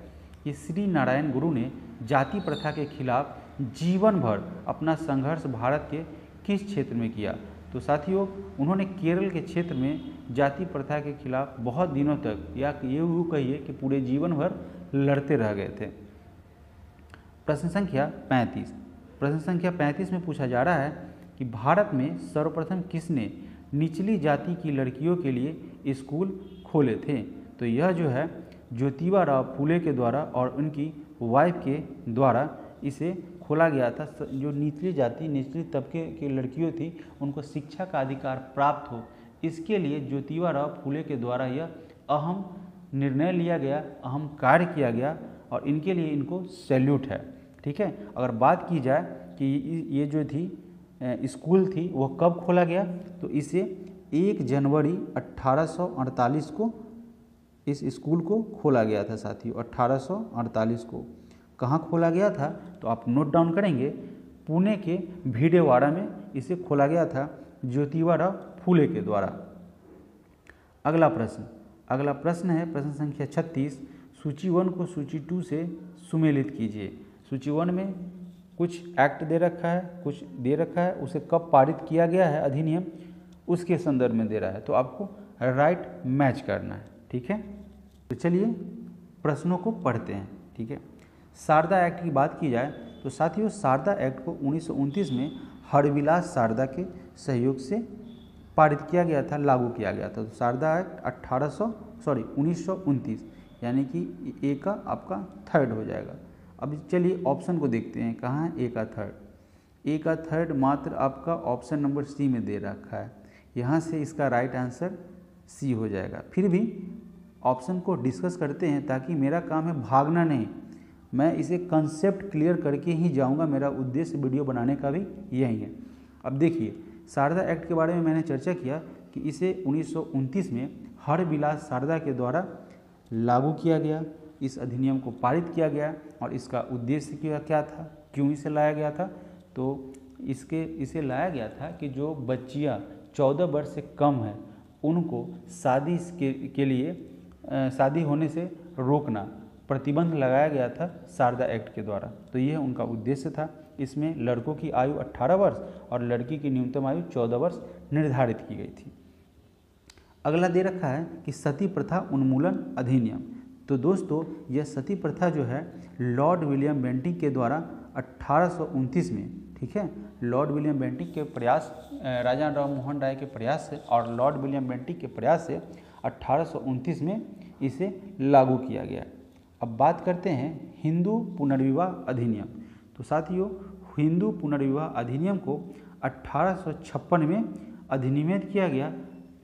कि श्री नारायण गुरु ने जाति प्रथा के खिलाफ जीवन भर अपना संघर्ष भारत के किस क्षेत्र में किया। तो साथियों, उन्होंने केरल के क्षेत्र में जाति प्रथा के खिलाफ बहुत दिनों तक, या ये यूँ कहिए कि पूरे जीवन भर लड़ते रह गए थे। प्रश्न संख्या 35। प्रश्न संख्या 35 में पूछा जा रहा है कि भारत में सर्वप्रथम किसने निचली जाति की लड़कियों के लिए स्कूल खोले थे। तो यह जो है ज्योतिबा राव फूले के द्वारा और उनकी वाइफ के द्वारा इसे खोला गया था। जो निचली जाति, निचली तबके की लड़कियों थी, उनको शिक्षा का अधिकार प्राप्त हो, इसके लिए ज्योतिबा राव फूले के द्वारा यह अहम निर्णय लिया गया, अहम कार्य किया गया, और इनके लिए इनको सैल्यूट है। ठीक है, अगर बात की जाए कि ये जो थी स्कूल थी वह कब खोला गया, तो इसे 1 जनवरी 1848 को इस स्कूल को खोला गया था साथियों। 1848 को कहाँ खोला गया था, तो आप नोट डाउन करेंगे, पुणे के भीडेवाड़ा में इसे खोला गया था ज्योतिबा राव फूले के द्वारा। अगला प्रश्न है प्रश्न संख्या 36। सूची 1 को सूची 2 से सुमेलित कीजिए। सूची 1 में कुछ एक्ट दे रखा है, कुछ दे रखा है, उसे कब पारित किया गया है अधिनियम, उसके संदर्भ में दे रहा है, तो आपको राइट मैच करना है। ठीक है, तो चलिए प्रश्नों को पढ़ते हैं। ठीक है, शारदा एक्ट की बात की जाए तो साथियों, शारदा एक्ट को 1929 में हरविलास शारदा के सहयोग से पारित किया गया था, लागू किया गया था। तो शारदा एक्ट 1929, यानी कि ए का आपका थर्ड हो जाएगा। अब चलिए ऑप्शन को देखते हैं, कहाँ है ए का थर्ड। ए का थर्ड मात्र आपका ऑप्शन नंबर सी में दे रखा है, यहाँ से इसका राइट आंसर सी हो जाएगा। फिर भी ऑप्शन को डिस्कस करते हैं ताकि मेरा काम है भागना नहीं, मैं इसे कंसेप्ट क्लियर करके ही जाऊंगा। मेरा उद्देश्य वीडियो बनाने का भी यही है। अब देखिए, शारदा एक्ट के बारे में मैंने चर्चा किया कि इसे 1929 में हरविलास शारदा के द्वारा लागू किया गया, इस अधिनियम को पारित किया गया। और इसका उद्देश्य क्या था, क्यों इसे लाया गया था, तो इसे लाया गया था कि जो बच्चियां 14 वर्ष से कम हैं उनको शादी के लिए शादी होने से रोकना, प्रतिबंध लगाया गया था शारदा एक्ट के द्वारा। तो यह उनका उद्देश्य था। इसमें लड़कों की आयु 18 वर्ष और लड़की की न्यूनतम आयु 14 वर्ष निर्धारित की गई थी। अगला दे रखा है कि सती प्रथा उन्मूलन अधिनियम। तो दोस्तों, यह सती प्रथा जो है लॉर्ड विलियम बेंटिंक के द्वारा 1829 में, ठीक है, लॉर्ड विलियम बेंटिंक के प्रयास, राजा राम मोहन राय के प्रयास से और लॉर्ड विलियम बेंटिंक के प्रयास से 1829 में इसे लागू किया गया। अब बात करते हैं हिंदू पुनर्विवाह अधिनियम। तो साथियों, हिंदू पुनर्विवाह अधिनियम को 1856 में अधिनियमित किया गया,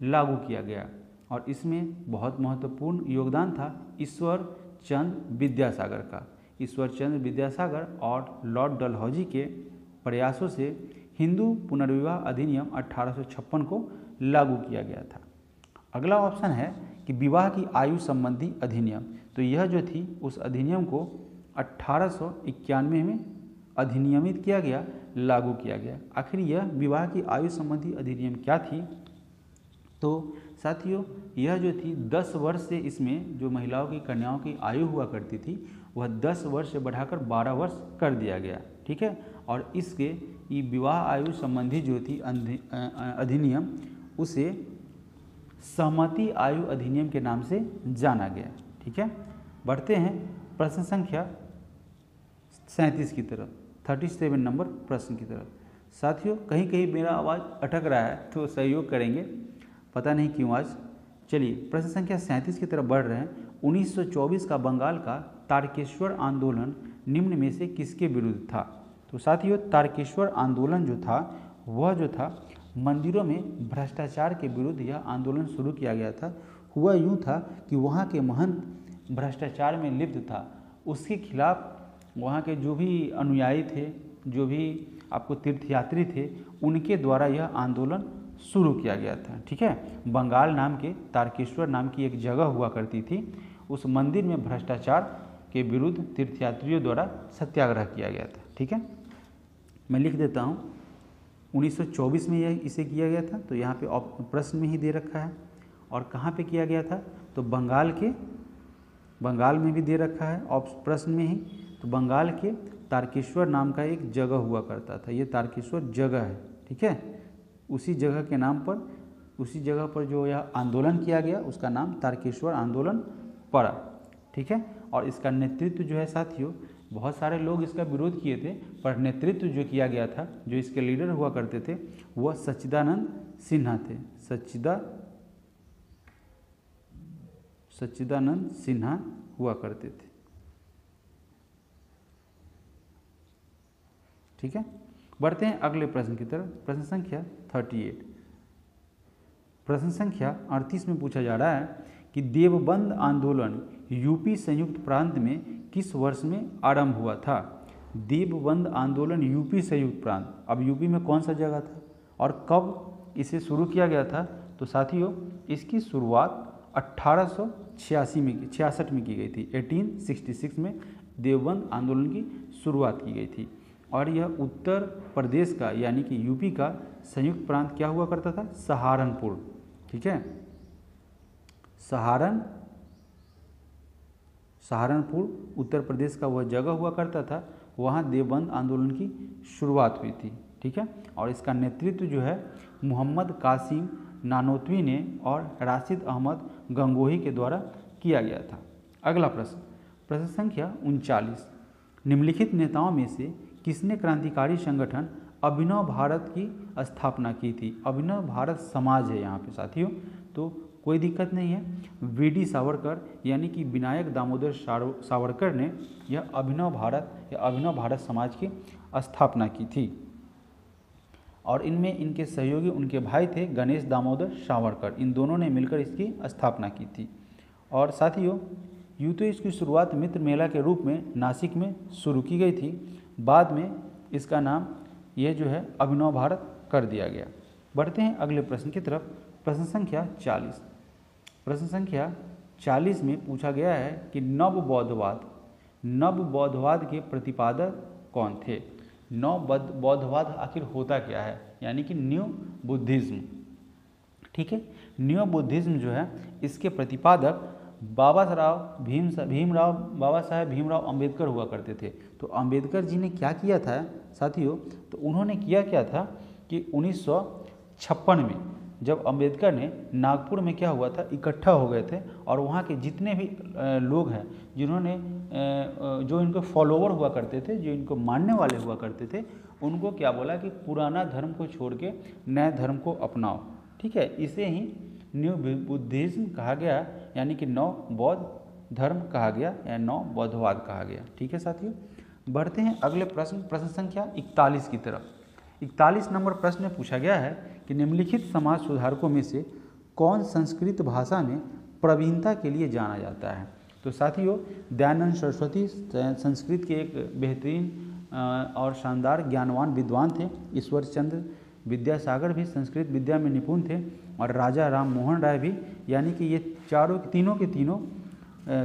लागू किया गया। और इसमें बहुत महत्वपूर्ण योगदान था ईश्वर चंद्र विद्यासागर का। ईश्वर चंद्र विद्यासागर और लॉर्ड डलहौजी के प्रयासों से हिंदू पुनर्विवाह अधिनियम 1856 को लागू किया गया था। अगला ऑप्शन है कि विवाह की आयु संबंधी अधिनियम। तो यह जो थी उस अधिनियम को 1891 में अधिनियमित किया गया, लागू किया गया। आखिर यह विवाह की आयु संबंधी अधिनियम क्या थी? तो साथियों यह जो थी 10 वर्ष से, इसमें जो महिलाओं की कन्याओं की आयु हुआ करती थी वह 10 वर्ष से बढ़ाकर 12 वर्ष कर दिया गया। ठीक है, और इसके ये विवाह आयु संबंधी जो थी अधिनियम, उसे सहमति आयु अधिनियम के नाम से जाना गया। ठीक है, बढ़ते हैं प्रश्न संख्या 37 की तरफ, 37 नंबर प्रश्न की तरफ। साथियों कहीं कहीं मेरा आवाज़ अटक रहा है तो सहयोग करेंगे, पता नहीं क्यों आज। चलिए प्रश्न संख्या 37 की तरफ बढ़ रहे हैं। 1924 का बंगाल का तारकेश्वर आंदोलन निम्न में से किसके विरुद्ध था? तो साथियों तारकेश्वर आंदोलन जो था वह जो था मंदिरों में भ्रष्टाचार के विरुद्ध यह आंदोलन शुरू किया गया था। हुआ यूँ था कि वहाँ के महंत भ्रष्टाचार में लिप्त था, उसके खिलाफ वहाँ के जो भी अनुयायी थे, जो भी आपको तीर्थयात्री थे, उनके द्वारा यह आंदोलन शुरू किया गया था। ठीक है, बंगाल नाम के तारकेश्वर नाम की एक जगह हुआ करती थी, उस मंदिर में भ्रष्टाचार के विरुद्ध तीर्थयात्रियों द्वारा सत्याग्रह किया गया था। ठीक है, मैं लिख देता हूँ 1924 में यह इसे किया गया था, तो यहाँ पे प्रश्न में ही दे रखा है। और कहाँ पे किया गया था? तो बंगाल में भी दे रखा है प्रश्न में ही। तो बंगाल के तारकेश्वर नाम का एक जगह हुआ करता था, ये तारकेश्वर जगह है। ठीक है, उसी जगह के नाम पर, उसी जगह पर जो यह आंदोलन किया गया उसका नाम तारकेश्वर आंदोलन पड़ा। ठीक है, और इसका नेतृत्व जो है साथियों, बहुत सारे लोग इसका विरोध किए थे, पर नेतृत्व जो किया गया था, जो इसके लीडर हुआ करते थे, वह सच्चिदानंद सिन्हा थे। सच्चिदानंद सिन्हा हुआ करते थे। ठीक है, बढ़ते हैं अगले प्रश्न की तरफ। प्रश्न संख्या 38। प्रश्न संख्या 38 में पूछा जा रहा है कि देवबंद आंदोलन यूपी संयुक्त प्रांत में किस वर्ष में आरंभ हुआ था? देवबंद आंदोलन यूपी संयुक्त प्रांत, अब यूपी में कौन सा जगह था और कब इसे शुरू किया गया था? तो साथियों इसकी शुरुआत 1866 में की गई थी। 1866 में देवबंद आंदोलन की शुरुआत की गई थी, और यह उत्तर प्रदेश का यानी कि यूपी का संयुक्त प्रांत क्या हुआ करता था? सहारनपुर। ठीक है, सहारनपुर उत्तर प्रदेश का वह जगह हुआ करता था, वहाँ देवबंद आंदोलन की शुरुआत हुई थी। ठीक है, और इसका नेतृत्व जो है मोहम्मद कासिम नानोतवी ने और राशिद अहमद गंगोही के द्वारा किया गया था। अगला प्रश्न, प्रश्न संख्या 39। निम्नलिखित नेताओं में से किसने क्रांतिकारी संगठन अभिनव भारत की स्थापना की थी? अभिनव भारत समाज है यहाँ पे साथियों, तो कोई दिक्कत नहीं है। वीडी सावरकर यानी कि विनायक दामोदर सावरकर ने यह अभिनव भारत समाज की स्थापना की थी, और इनमें इनके सहयोगी उनके भाई थे गणेश दामोदर सावरकर, इन दोनों ने मिलकर इसकी स्थापना की थी। और साथियों यूँ तो इसकी शुरुआत मित्र मेला के रूप में नासिक में शुरू की गई थी, बाद में इसका नाम यह जो है अभिनव भारत कर दिया गया। बढ़ते हैं अगले प्रश्न की तरफ। प्रश्न संख्या 40। प्रश्न संख्या 40 में पूछा गया है कि नव बौद्धवाद के प्रतिपादक कौन थे? नव बौद्धवाद आखिर होता क्या है, यानी कि न्यू बुद्धिज्म। ठीक है, न्यू बुद्धिज्म जो है इसके प्रतिपादक बाबा साहेब भीमराव अंबेडकर हुआ करते थे। तो अंबेडकर जी ने क्या किया था साथियों? तो उन्होंने क्या था कि 1956 में जब अंबेडकर ने नागपुर में क्या हुआ था, इकट्ठा हो गए थे, और वहाँ के जितने भी लोग हैं जिन्होंने जो इनको फॉलोवर हुआ करते थे, जो इनको मानने वाले हुआ करते थे, उनको क्या बोला कि पुराना धर्म को छोड़ के नए धर्म को अपनाओ। ठीक है, इसे ही न्यू बुद्धिज्म कहा गया, यानी कि नव बौद्ध धर्म कहा गया या नव बौद्धवाद कहा गया। ठीक है साथियों, बढ़ते हैं अगले प्रश्न, प्रश्न संख्या 41 की तरफ। 41 नंबर प्रश्न में पूछा गया है कि निम्नलिखित समाज सुधारकों में से कौन संस्कृत भाषा में प्रवीणता के लिए जाना जाता है? तो साथियों दयानंद सरस्वती संस्कृत के एक बेहतरीन और शानदार ज्ञानवान विद्वान थे। ईश्वर चंद्र विद्यासागर भी संस्कृत विद्या में निपुण थे, और राजा राम मोहन राय भी, यानी कि ये तीनों के तीनों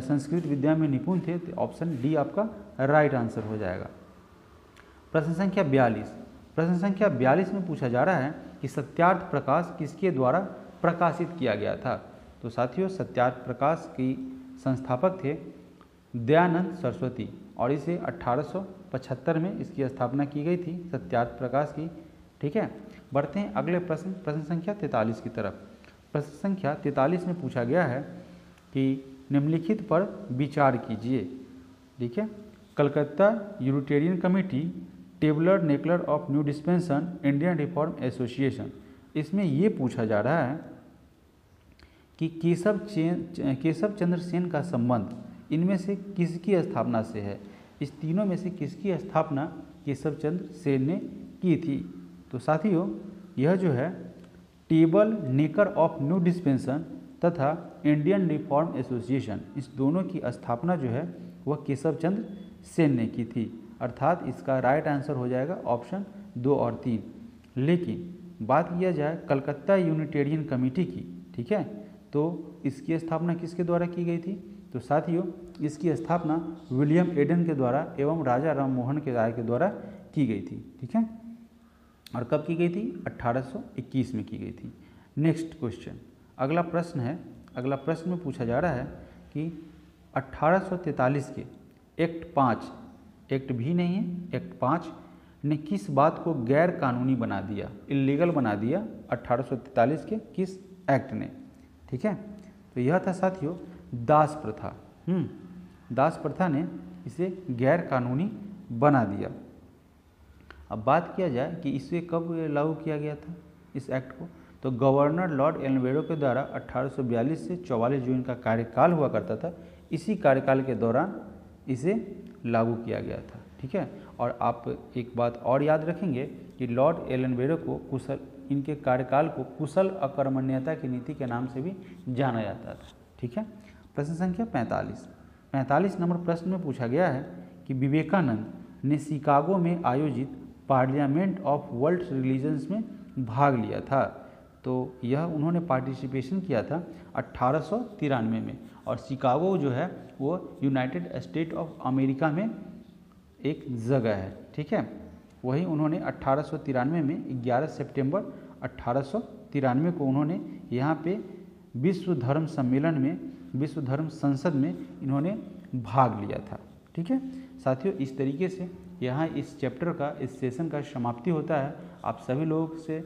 संस्कृत विद्या में निपुण थे। तो ऑप्शन डी आपका राइट आंसर हो जाएगा। प्रश्न संख्या 42, प्रश्न संख्या 42 में पूछा जा रहा है कि सत्यार्थ प्रकाश किसके द्वारा प्रकाशित किया गया था। तो साथियों सत्यार्थ प्रकाश की संस्थापक थे दयानंद सरस्वती और इसे 1875 में इसकी स्थापना की गई थी सत्यार्थ प्रकाश की। ठीक है, बढ़ते हैं अगले प्रश्न, प्रश्न संख्या 43 की तरफ। प्रश्न संख्या 43 में पूछा गया है कि निम्नलिखित पर विचार कीजिए। ठीक है, Calcutta Unitarian committee, tabernacle of new dispensation, Indian reform association. इसमें ये पूछा जा रहा है कि केशव चंद्र सेन का संबंध इनमें से किसकी स्थापना से है। इस तीनों में से किसकी स्थापना केशव चंद्र सेन ने की थी। तो साथियों यह जो है टेबल नेकर ऑफ न्यू डिस्पेंसन तथा इंडियन रिफॉर्म एसोसिएशन, इस दोनों की स्थापना जो है वह केशव चंद्र सेन ने की थी। अर्थात इसका राइट आंसर हो जाएगा ऑप्शन 2 और 3। लेकिन बात किया जाए कलकत्ता यूनिटेरियन कमेटी की, ठीक है, तो इसकी स्थापना किसके द्वारा की गई थी। तो साथियों इसकी स्थापना विलियम एडन के द्वारा एवं राजा राम मोहन राय के द्वारा की गई थी। ठीक है, और कब की गई थी, 1821 में की गई थी। नेक्स्ट क्वेश्चन, अगला प्रश्न है, अगला प्रश्न में पूछा जा रहा है कि 1843 के एक्ट 5, एक्ट भी नहीं है, एक्ट 5 ने किस बात को गैर कानूनी बना दिया, इलीगल बना दिया 1843 के किस एक्ट ने। ठीक है, तो यह था साथियों दास प्रथा। दास प्रथा ने इसे गैर कानूनी बना दिया। अब बात किया जाए कि इसे कब लागू किया गया था इस एक्ट को, तो गवर्नर लॉर्ड एल्वेरो के द्वारा 1842 से 44 जो इनका कार्यकाल हुआ करता था, इसी कार्यकाल के दौरान इसे लागू किया गया था। ठीक है, और आप एक बात और याद रखेंगे कि लॉर्ड एल्वेरो को इनके कार्यकाल को कुशल अकर्मण्यता की नीति के नाम से भी जाना जाता था। ठीक है, प्रश्न संख्या 45 नंबर प्रश्न में पूछा गया है कि विवेकानंद ने शिकागो में आयोजित पार्लियामेंट ऑफ वर्ल्ड रिलीजन्स में भाग लिया था। तो यह उन्होंने पार्टिसिपेशन किया था 1893 में, और शिकागो जो है वो यूनाइटेड स्टेट ऑफ अमेरिका में एक जगह है। ठीक है, वही उन्होंने 1893 में 11 सितंबर 1893 को उन्होंने यहाँ पे विश्व धर्म सम्मेलन में, विश्व धर्म संसद में इन्होंने भाग लिया था। ठीक है साथियों, इस तरीके से यहाँ इस चैप्टर का, इस सेशन का समाप्ति होता है। आप सभी लोगों से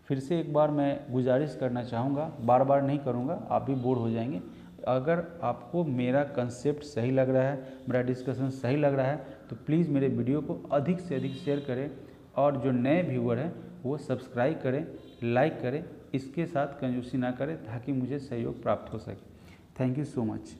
फिर से एक बार मैं गुजारिश करना चाहूँगा, बार बार नहीं करूँगा, आप भी बोर हो जाएंगे। अगर आपको मेरा कंसेप्ट सही लग रहा है, मेरा डिस्कशन सही लग रहा है, तो प्लीज़ मेरे वीडियो को अधिक से अधिक शेयर करें, और जो नए व्यूअर हैं वो सब्सक्राइब करें, लाइक करें, इसके साथ कंजूसी ना करें ताकि मुझे सहयोग प्राप्त हो सके। Thank you so much.